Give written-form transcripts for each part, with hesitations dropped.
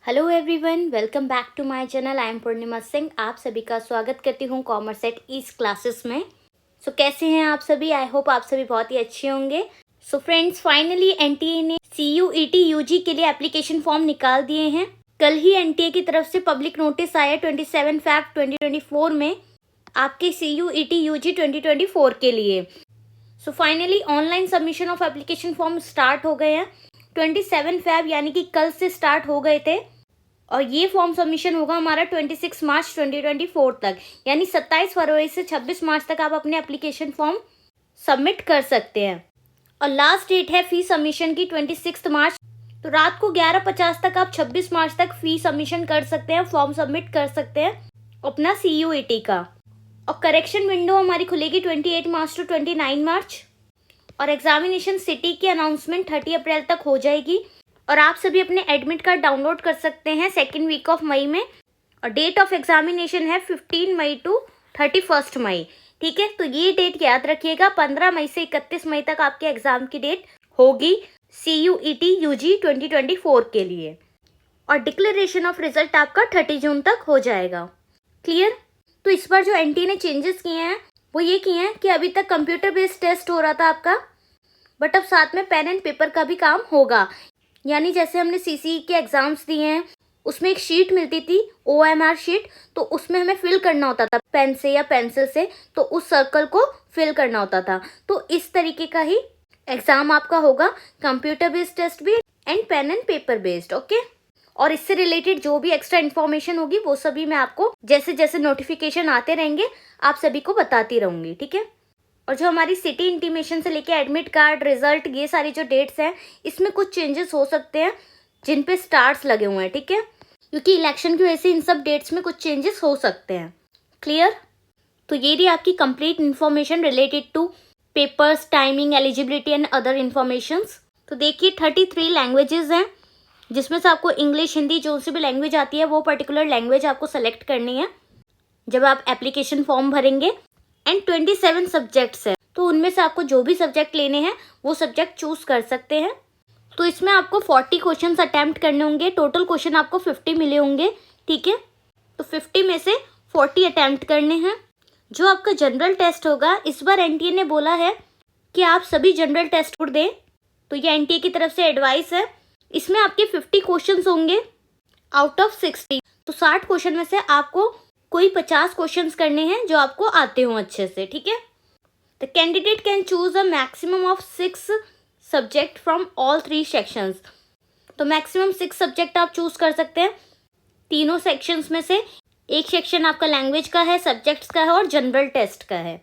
Hello everyone, welcome back to my channel. I am Purnima Singh. आप सभी का स्वागत करती हूँ कॉमर्स एट ईस्ट क्लासेस में। कैसे हैं आप सभी? आई होप आप सभी बहुत ही अच्छे होंगे। फ्रेंड्स, फाइनली एनटीए ने CUET यूजी के लिए एप्लीकेशन फॉर्म निकाल दिए हैं। कल ही एनटीए की तरफ से पब्लिक नोटिस आया 27 Feb 2024 में आपके CUET यूजी 2024 के लिए। Finally online submission of application form start हो गए हैं। 27 Feb यानी कि कल से स्टार्ट हो गए थे और ये फॉर्म सबमिशन होगा हमारा 26 मार्च 2024 तक, यानी 27 फरवरी से 26 मार्च तक आप अपने एप्लीकेशन फॉर्म सबमिट कर सकते हैं। और लास्ट डेट है फी सबमिशन की 26 मार्च। तो रात को 11:50 तक आप 26 मार्च तक फी सबमिशन कर सकते हैं, फॉर्म सबमिट कर सकते हैं अपना CUET का। और करेक्शन विंडो हमारी खुलेगी 28 मार्च टू 29 मार्च और एग्जामिनेशन सिटी की अनाउंसमेंट 30 अप्रैल तक हो जाएगी। और आप सभी अपने एडमिट कार्ड डाउनलोड कर सकते हैं सेकेंड वीक ऑफ मई में। और डेट ऑफ एग्जामिनेशन है 15 मई टू 31 मई। ठीक है, तो ये डेट याद रखिएगा। 15 मई से 31 मई तक आपके एग्जाम की डेट होगी CUET यूजी 2024 के लिए। और डिक्लेरेशन ऑफ रिजल्ट आपका 30 जून तक हो जाएगा। क्लियर? तो इस बार जो एनटीए ने चेंजेस किए हैं वो ये किए हैं कि अभी तक कंप्यूटर बेस्ड टेस्ट हो रहा था आपका, बट अब साथ में पेन एंड पेपर का भी काम होगा। यानी जैसे हमने CCE के एग्जाम्स दिए हैं उसमें एक शीट मिलती थी, OMR शीट, तो उसमें हमें फिल करना होता था पेन से या पेंसिल से, तो उस सर्कल को फिल करना होता था। तो इस तरीके का ही एग्जाम आपका होगा, कंप्यूटर बेस्ड टेस्ट भी and pen and paper based. Okay, और इससे रिलेटेड जो भी एक्स्ट्रा इन्फॉर्मेशन होगी वो सभी मैं आपको जैसे जैसे नोटिफिकेशन आते रहेंगे आप सभी को बताती रहूंगी। ठीक है, और जो हमारी सिटी इंटीमेशन से लेके एडमिट कार्ड, रिजल्ट, ये सारी जो डेट्स हैं इसमें कुछ चेंजेस हो सकते हैं जिन पे स्टार्स लगे हुए हैं। ठीक है, क्योंकि इलेक्शन की वजह से इन सब डेट्स में कुछ चेंजेस हो सकते हैं। क्लियर? तो ये रही आपकी complete information related two papers, timing, eligibility and other informations. तो देखिए 33 लैंग्वेजेस हैं जिसमें से आपको इंग्लिश, हिंदी, जो सी भी लैंग्वेज आती है वो पर्टिकुलर लैंग्वेज आपको सेलेक्ट करनी है जब आप एप्लीकेशन फॉर्म भरेंगे। एंड 27 सब्जेक्ट्स हैं, तो उनमें से आपको जो भी सब्जेक्ट लेने हैं वो सब्जेक्ट चूज कर सकते हैं। तो इसमें आपको 40 क्वेश्चंस अटेम्प्ट करने होंगे। टोटल क्वेश्चन आपको 50 मिले होंगे। ठीक है, तो 50 में से 40 अटेम्प्ट करने हैं। जो आपका जनरल टेस्ट होगा, इस बार एनटीए ने बोला है कि आप सभी जनरल टेस्ट दें, तो ये एनटीए की तरफ से एडवाइस है। इसमें आपके 50 क्वेश्चंस होंगे आउट ऑफ 60। तो 60 क्वेश्चन में से आपको कोई 50 क्वेश्चंस करने हैं जो आपको आते हो अच्छे से। ठीक है, the candidate can choose a maximum of 6 subject from all 3 sections. तो मैक्सिमम 6 सब्जेक्ट आप चूज कर सकते हैं तीनों सेक्शंस में से। एक सेक्शन आपका लैंग्वेज का है, सब्जेक्ट्स का है और जनरल टेस्ट का है।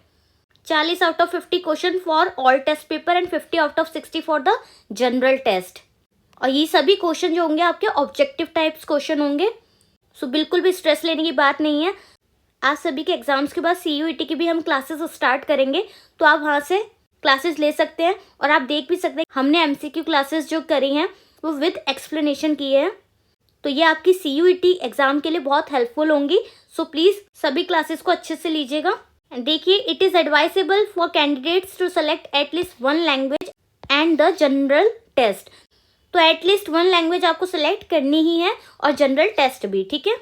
40 out of 50 question for all test paper and 50 out of 60 for the general test. और ये सभी क्वेश्चन जो होंगे आपके ऑब्जेक्टिव टाइप्स क्वेश्चन होंगे। बिल्कुल भी स्ट्रेस लेने की बात नहीं है। आज सभी के एग्जाम्स के बाद CUET की भी हम क्लासेस स्टार्ट करेंगे, तो आप वहाँ से क्लासेस ले सकते हैं। और आप देख भी सकते हैं हमने MCQ क्लासेस जो करी हैं वो विद एक्सप्लेनेशन की है, तो ये आपकी CUET एग्जाम के लिए बहुत हेल्पफुल होंगी। प्लीज़ सभी क्लासेस को अच्छे से लीजिएगा। देखिए, it is advisable for candidates to select at least 1 language and the general test. तो एटलीस्ट 1 लैंग्वेज आपको सेलेक्ट करनी ही है और जनरल टेस्ट भी। ठीक है,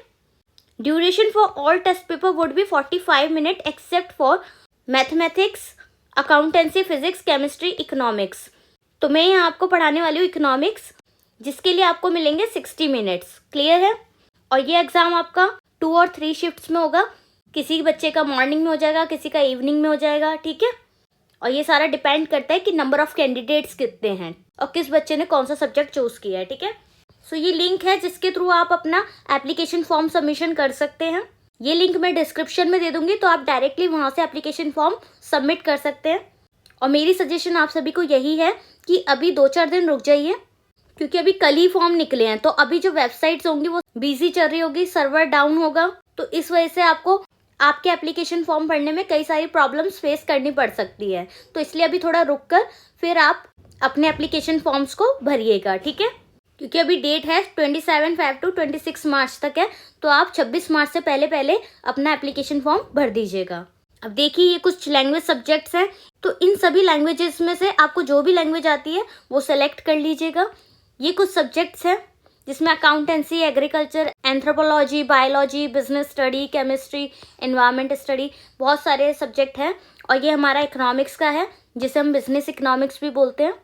duration for all test paper would be 45 minute except for mathematics, accountancy, physics, chemistry, economics. तो मैं यहाँ आपको पढ़ाने वाली हूँ इकोनॉमिक्स, जिसके लिए आपको मिलेंगे 60 मिनट्स। क्लियर है? और ये एग्जाम आपका 2 और 3 शिफ्ट्स में होगा। किसी बच्चे का मॉर्निंग में हो जाएगा, किसी का इवनिंग में हो जाएगा। ठीक है, और ये सारा डिपेंड करता है कि नंबर ऑफ कैंडिडेट्स कितने हैं और किस बच्चे ने कौन सा सब्जेक्ट चूज किया है। ठीक है, ये लिंक है जिसके थ्रू आप अपना एप्लीकेशन फॉर्म सबमिशन कर सकते हैं। ये लिंक मैं डिस्क्रिप्शन में दे दूंगी, तो आप डायरेक्टली वहां से एप्लीकेशन फॉर्म सबमिट कर सकते हैं। और मेरी सजेशन आप सभी को यही है कि अभी 2-4 दिन रुक जाइए, क्योंकि अभी कल ही फॉर्म निकले हैं। तो अभी जो वेबसाइट्स होंगी वो बिजी चल रही होगी, सर्वर डाउन होगा, तो इस वजह से आपको आपके एप्लीकेशन फॉर्म भरने में कई सारी प्रॉब्लम्स फेस करनी पड़ सकती है। तो इसलिए अभी थोड़ा रुक कर फिर आप अपने एप्लीकेशन फॉर्म्स को भरिएगा। ठीक है, क्योंकि अभी डेट है 27 Feb टू 26 मार्च तक है, तो आप 26 मार्च से पहले पहले अपना एप्लीकेशन फॉर्म भर दीजिएगा। अब देखिए, ये कुछ लैंग्वेज सब्जेक्ट्स हैं, तो इन सभी लैंग्वेजेस में से आपको जो भी लैंग्वेज आती है वो सेलेक्ट कर लीजिएगा। ये कुछ सब्जेक्ट्स हैं जिसमें accountancy, agriculture, anthropology, biology, business study, chemistry, environment study, बहुत सारे सब्जेक्ट हैं। और ये हमारा इकोनॉमिक्स का है, जिसे हम बिजनेस इकोनॉमिक्स भी बोलते हैं।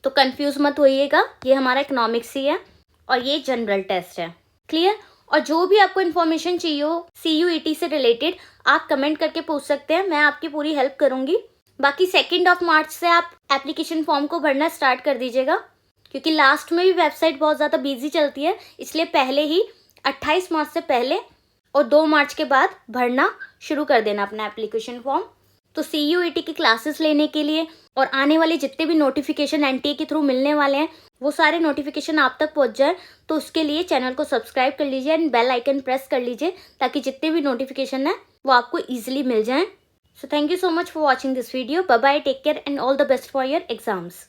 तो कंफ्यूज मत होइएगा, ये हमारा इकोनॉमिक्स ही है और ये जनरल टेस्ट है। क्लियर? और जो भी आपको इन्फॉर्मेशन चाहिए हो CUET से रिलेटेड, आप कमेंट करके पूछ सकते हैं, मैं आपकी पूरी हेल्प करूंगी। बाकी 2 मार्च से आप एप्लीकेशन फॉर्म को भरना स्टार्ट कर दीजिएगा, क्योंकि लास्ट में भी वेबसाइट बहुत ज़्यादा बिजी चलती है, इसलिए पहले ही 28 मार्च से पहले और 2 मार्च के बाद भरना शुरू कर देना अपना एप्लीकेशन फॉर्म। तो CUET की क्लासेस लेने के लिए और आने वाले जितने भी नोटिफिकेशन NTA के थ्रू मिलने वाले हैं, वो सारे नोटिफिकेशन आप तक पहुंच जाए, तो उसके लिए चैनल को सब्सक्राइब कर लीजिए एंड बेल आइकन प्रेस कर लीजिए, ताकि जितने भी नोटिफिकेशन है वो आपको ईजिली मिल जाएं। So thank you so much for watching this video. Bye bye, take care and all the best for your exams.